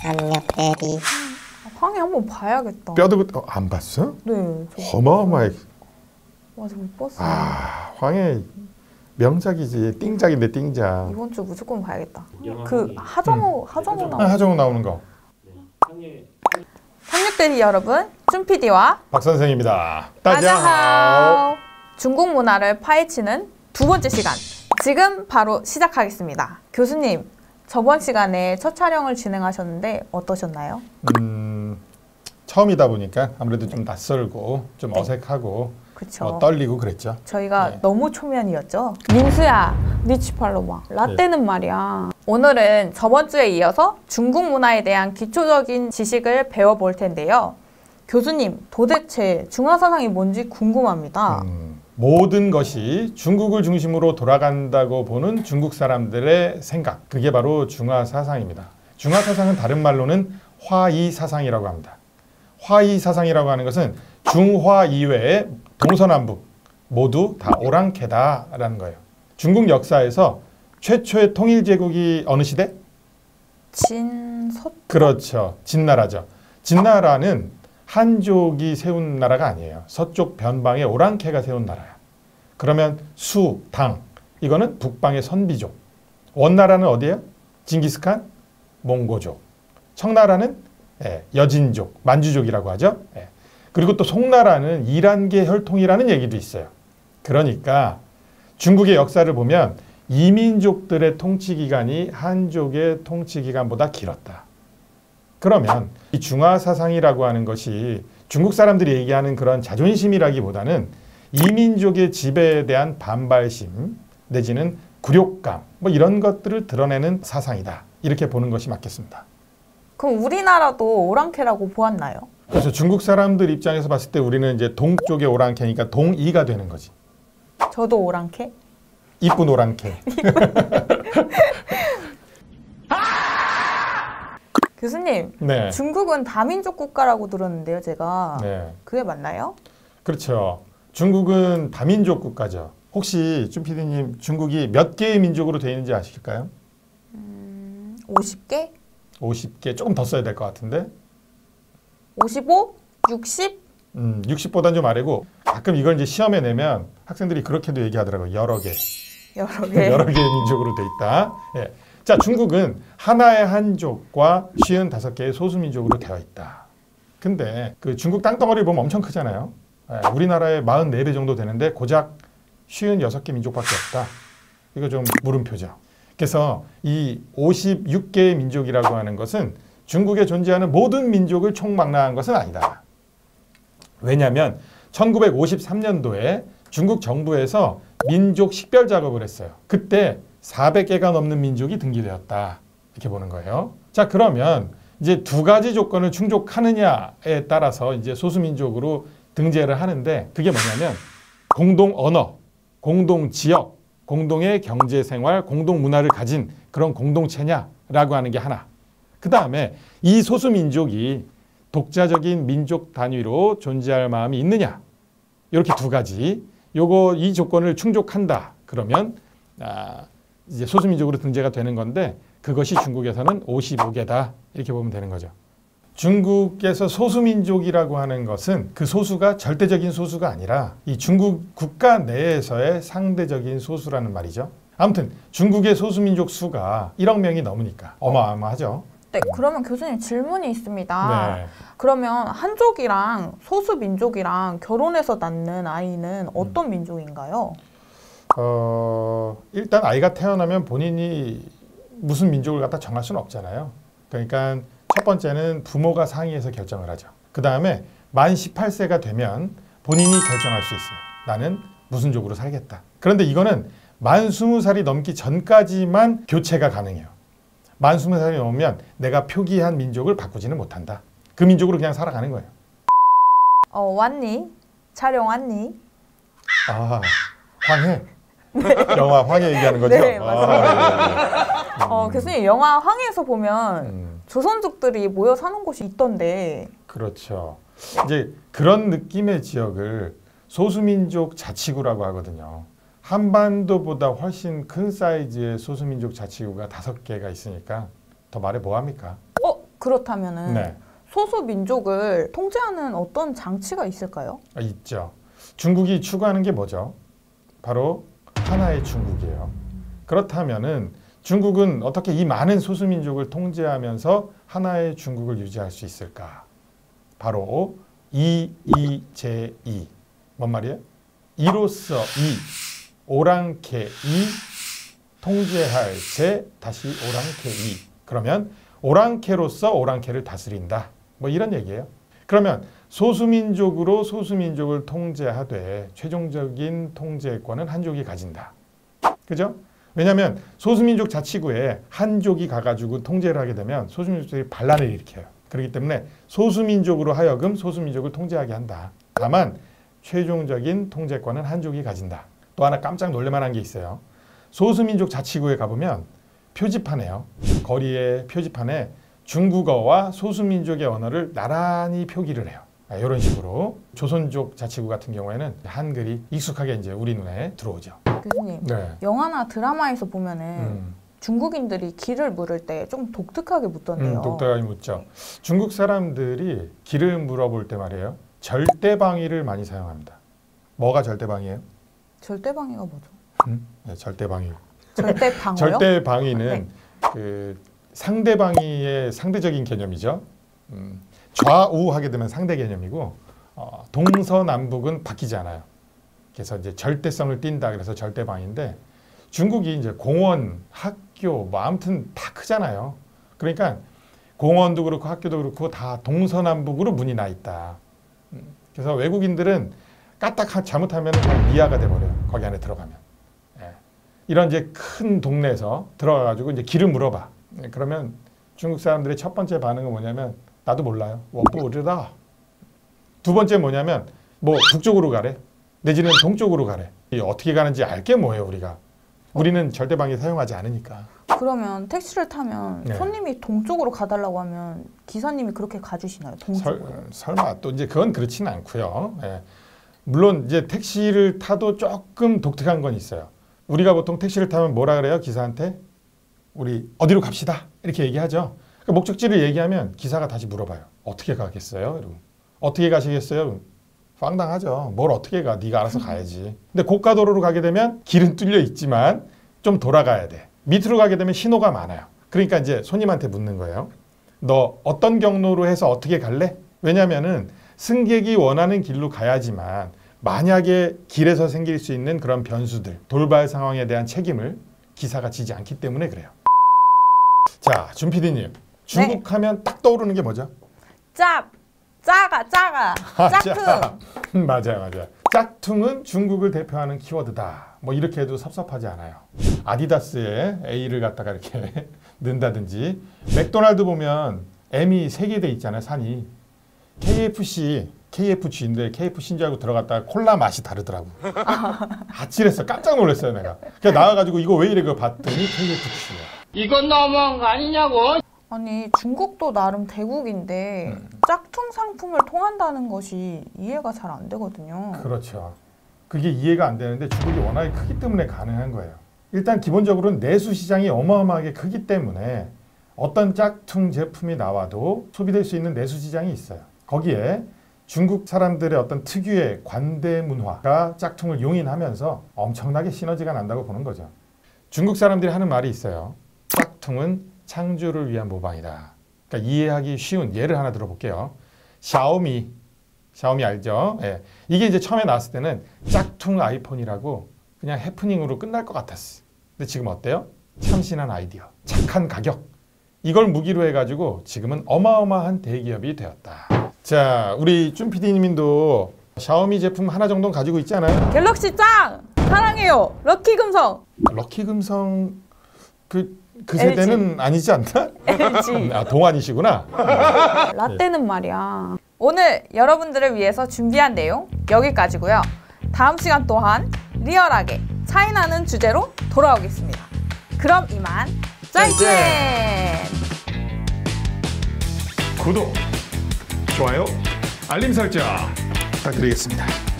삼육대리. 황해 한번 봐야겠다. 뼈도 안 봤어? 네. 어마어마해. 맞아, 못 봤어요. 아, 황해 명작이지. 띵작인데 띵작. 이번 주 무조건 봐야겠다. 영화 그 하정우 나오는 하정우 나오는 거. 황해 삼육대리 여러분, 준 PD와 박 선생입니다. 따자하오. 중국 문화를 파헤치는 두 번째 시간. 지금 바로 시작하겠습니다. 교수님, 저번 시간에 첫 촬영을 진행하셨는데 어떠셨나요? 처음이다 보니까 아무래도 좀 낯설고 좀 어색하고 그쵸. 떨리고 그랬죠. 저희가 네. 너무 초면이었죠. 민수야, 니치팔로마. 라떼는 말이야. 오늘은 저번 주에 이어서 중국 문화에 대한 기초적인 지식을 배워볼 텐데요. 교수님, 도대체 중화사상이 뭔지 궁금합니다. 모든 것이 중국을 중심으로 돌아간다고 보는 중국 사람들의 생각, 그게 바로 중화사상입니다. 중화사상은 다른 말로는 화이사상이라고 합니다. 화이사상이라고 하는 것은 중화 이외의 동서남북 모두 다 오랑캐다라는 거예요. 중국 역사에서 최초의 통일제국이 어느 시대? 진서? 그렇죠. 진나라죠. 진나라는 한족이 세운 나라가 아니에요. 서쪽 변방의 오랑캐가 세운 나라야. 그러면 수, 당 이거는 북방의 선비족. 원나라는 어디예요? 징기스칸, 몽고족. 청나라는 여진족, 만주족이라고 하죠. 그리고 또 송나라는 이란계 혈통이라는 얘기도 있어요. 그러니까 중국의 역사를 보면 이민족들의 통치 기간이 한족의 통치 기간보다 길었다. 그러면 이 중화사상이라고 하는 것이 중국 사람들이 얘기하는 그런 자존심이라기보다는 이민족의 지배에 대한 반발심 내지는 굴욕감 뭐 이런 것들을 드러내는 사상이다. 이렇게 보는 것이 맞겠습니다. 그럼 우리나라도 오랑캐라고 보았나요? 그래서 중국 사람들 입장에서 봤을 때 우리는 이제 동쪽의 오랑캐니까 동이가 되는 거지. 저도 오랑캐? 이쁜 오랑캐. 교수님, 네. 중국은 다민족 국가라고 들었는데요, 제가. 네. 그게 맞나요? 그렇죠. 중국은 다민족 국가죠. 혹시 준 PD님 중국이 몇 개의 민족으로 되어 있는지 아실까요? 50개? 50개 조금 더 써야 될 것 같은데 55? 60? 60보다는 좀 아래고 가끔 이걸 이제 시험에 내면 학생들이 그렇게도 얘기하더라고요. 여러 개. 여러 개. 여러 개의 민족으로 돼 있다. 예. 자, 중국은 하나의 한족과 55개의 소수민족으로 되어 있다. 근데 그 중국 땅덩어리를 보면 엄청 크잖아요. 예, 우리나라의 44배 정도 되는데 고작 56개 민족밖에 없다. 이거 좀 물음표죠. 그래서 이 56개의 민족이라고 하는 것은 중국에 존재하는 모든 민족을 총망라한 것은 아니다. 왜냐하면 1953년도에 중국 정부에서 민족 식별 작업을 했어요. 그때 400개가 넘는 민족이 등기되었다. 이렇게 보는 거예요. 자, 그러면 이제 두 가지 조건을 충족하느냐에 따라서 이제 소수민족으로 등재를 하는데 그게 뭐냐면 공동 언어, 공동 지역, 공동의 경제생활, 공동 문화를 가진 그런 공동체냐라고 하는 게 하나. 그 다음에 이 소수민족이 독자적인 민족 단위로 존재할 마음이 있느냐. 이렇게 두 가지. 이 조건을 충족한다. 그러면 이제 소수민족으로 등재가 되는 건데 그것이 중국에서는 55개다. 이렇게 보면 되는 거죠. 중국에서 소수민족이라고 하는 것은 그 소수가 절대적인 소수가 아니라 이 중국 국가 내에서의 상대적인 소수라는 말이죠. 아무튼 중국의 소수민족 수가 1억 명이 넘으니까 어마어마하죠. 네, 그러면 교수님 질문이 있습니다. 네. 그러면 한족이랑 소수민족이랑 결혼해서 낳는 아이는 어떤 민족인가요? 일단 아이가 태어나면 본인이 무슨 민족을 갖다 정할 수는 없잖아요. 그러니까 첫 번째는 부모가 상의해서 결정을 하죠. 그 다음에 만 18세가 되면 본인이 결정할 수 있어요. 나는 무슨 족으로 살겠다. 그런데 이거는 만 20살이 넘기 전까지만 교체가 가능해요. 만 20살이 넘으면 내가 표기한 민족을 바꾸지는 못한다. 그 민족으로 그냥 살아가는 거예요. 왔니? 촬영 왔니? 아, 황해. 영화 황해 얘기하는 거죠? 네, 맞습니다. 교수님, 영화 황해에서 보면 조선족들이 모여 사는 곳이 있던데. 그렇죠. 이제 그런 느낌의 지역을 소수민족 자치구라고 하거든요. 한반도보다 훨씬 큰 사이즈의 소수민족 자치구가 5개가 있으니까 더 말해 뭐합니까? 그렇다면은 네. 소수 민족을 통제하는 어떤 장치가 있을까요? 있죠. 중국이 추구하는 게 뭐죠? 바로 하나의 중국이에요. 그렇다면은 중국은 어떻게 이 많은 소수민족을 통제하면서 하나의 중국을 유지할 수 있을까? 바로 이이제이. 뭔 말이에요? 이로써 오랑캐 통제할 제 다시 오랑캐 그러면 오랑캐로서 오랑캐를 다스린다. 뭐 이런 얘기예요. 그러면 소수민족으로 소수민족을 통제하되 최종적인 통제권은 한족이 가진다. 그죠? 왜냐하면 소수민족 자치구에 한족이 가가지고 통제를 하게 되면 소수민족들이 반란을 일으켜요. 그렇기 때문에 소수민족으로 하여금 소수민족을 통제하게 한다. 다만 최종적인 통제권은 한족이 가진다. 또 하나 깜짝 놀랄만한 게 있어요. 소수민족 자치구에 가보면 표지판에요. 거리의 표지판에 중국어와 소수민족의 언어를 나란히 표기를 해요. 이런 식으로 조선족 자치구 같은 경우에는 한글이 익숙하게 이제 우리 눈에 들어오죠. 교수님, 네. 영화나 드라마에서 보면은 중국인들이 길을 물을 때 좀 독특하게 묻던데요. 독특하게 묻죠. 중국 사람들이 길을 물어볼 때 말이에요. 절대방위를 많이 사용합니다. 뭐가 절대방위예요? 절대방위가 뭐죠? 네, 절대방위. 절대방어요? 절대방위는 네. 그 상대방위의 상대적인 개념이죠. 좌우하게 되면 상대 개념이고 동서남북은 바뀌지 않아요. 그래서 이제 절대성을 띈다. 그래서 절대방위인데 중국이 이제 공원, 학교, 뭐 아무튼 다 크잖아요. 그러니까 공원도 그렇고 학교도 그렇고 다 동서남북으로 문이 나 있다. 그래서 외국인들은 까딱 잘못하면 그냥 미아가 돼버려요. 거기 안에 들어가면. 예. 이런 이제 큰 동네에서 들어가가지고 이제 길을 물어봐. 예. 그러면 중국 사람들의 첫 번째 반응은 뭐냐면 나도 몰라요. 워뿌르다. 두 번째 뭐냐면 뭐 북쪽으로 가래. 내지는 동쪽으로 가래. 어떻게 가는지 알게 뭐예요 우리가. 우리는 절대방위 사용하지 않으니까. 그러면 택시를 타면 네. 손님이 동쪽으로 가달라고 하면 기사님이 그렇게 가주시나요? 동쪽으로? 설마 또 이제 그건 그렇지는 않고요. 예. 물론 이제 택시를 타도 조금 독특한 건 있어요. 우리가 보통 택시를 타면 뭐라 그래요? 기사한테 우리 어디로 갑시다 이렇게 얘기하죠. 그러니까 목적지를 얘기하면 기사가 다시 물어봐요. 어떻게 가겠어요? 이러고. 어떻게 가시겠어요? 황당하죠. 뭘 어떻게 가? 네가 알아서 가야지. 근데 고가도로로 가게 되면 길은 뚫려 있지만 좀 돌아가야 돼. 밑으로 가게 되면 신호가 많아요. 그러니까 이제 손님한테 묻는 거예요. 너 어떤 경로로 해서 어떻게 갈래? 왜냐면은 승객이 원하는 길로 가야지만 만약에 길에서 생길 수 있는 그런 변수들, 돌발 상황에 대한 책임을 기사가 지지 않기 때문에 그래요. 자, 준 PD님. 중국 네. 하면 딱 떠오르는 게 뭐죠? 작아, 짝퉁. 맞아요. 짝퉁은 중국을 대표하는 키워드다. 뭐 이렇게 해도 섭섭하지 않아요. 아디다스에 A를 갖다가 이렇게 넣는다든지 맥도날드 보면 M이 3개 돼 있잖아요. 산이. KFC인데 KFC인 줄 알고 들어갔다가 콜라 맛이 다르더라고. 아찔했어. 깜짝 놀랐어요 내가. 그냥 나와가지고 이거 왜 이래 그거 봤더니 KFC야. 이건 너무한 거 아니냐고. 아니 중국도 나름 대국인데 짝퉁 상품을 통한다는 것이 이해가 잘 안 되거든요. 그렇죠. 그게 이해가 안 되는데 중국이 워낙에 크기 때문에 가능한 거예요. 일단 기본적으로는 내수 시장이 어마어마하게 크기 때문에 어떤 짝퉁 제품이 나와도 소비될 수 있는 내수 시장이 있어요. 거기에 중국 사람들의 어떤 특유의 관대 문화가 짝퉁을 용인하면서 엄청나게 시너지가 난다고 보는 거죠. 중국 사람들이 하는 말이 있어요. 짝퉁은 창조를 위한 모방이다. 그러니까 이해하기 쉬운 예를 하나 들어볼게요. 샤오미 알죠? 예. 이게 이제 처음에 나왔을 때는 짝퉁 아이폰이라고 그냥 해프닝으로 끝날 것 같았어. 근데 지금 어때요? 참신한 아이디어, 착한 가격. 이걸 무기로 해가지고 지금은 어마어마한 대기업이 되었다. 자, 우리 준 PD님도 샤오미 제품 하나 정도는 가지고 있지 않아요? 갤럭시 짱! 사랑해요! 럭키 금성! 럭키 금성 그 세대는 아니지 않나? LG. 아, 동안이시구나. 라떼는 말이야. 오늘 여러분들을 위해서 준비한 내용 여기까지고요. 다음 시간 또한 리얼하게 차이나는 주제로 돌아오겠습니다. 그럼 이만 짜이젠! 구독, 좋아요, 알림 설정 부탁드리겠습니다.